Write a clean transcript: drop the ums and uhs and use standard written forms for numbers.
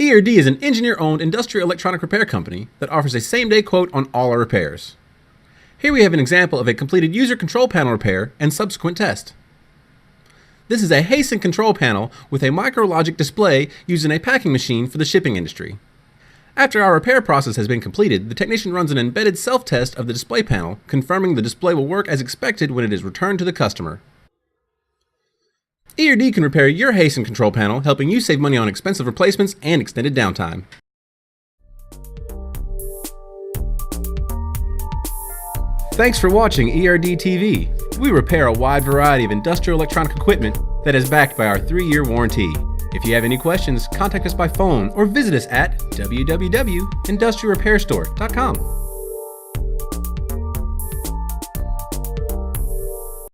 ERD is an engineer-owned industrial electronic repair company that offers a same-day quote on all our repairs. Here we have an example of a completed user control panel repair and subsequent test. This is a Hayssen Control panel with a micro-logic display used in a packing machine for the shipping industry. After our repair process has been completed, the technician runs an embedded self-test of the display panel, confirming the display will work as expected when it is returned to the customer. ERD can repair your Hayssen Control panel, helping you save money on expensive replacements and extended downtime. Thanks for watching ERD TV. We repair a wide variety of industrial electronic equipment that is backed by our 3-year warranty. If you have any questions, contact us by phone or visit us at www.industrialrepairstore.com.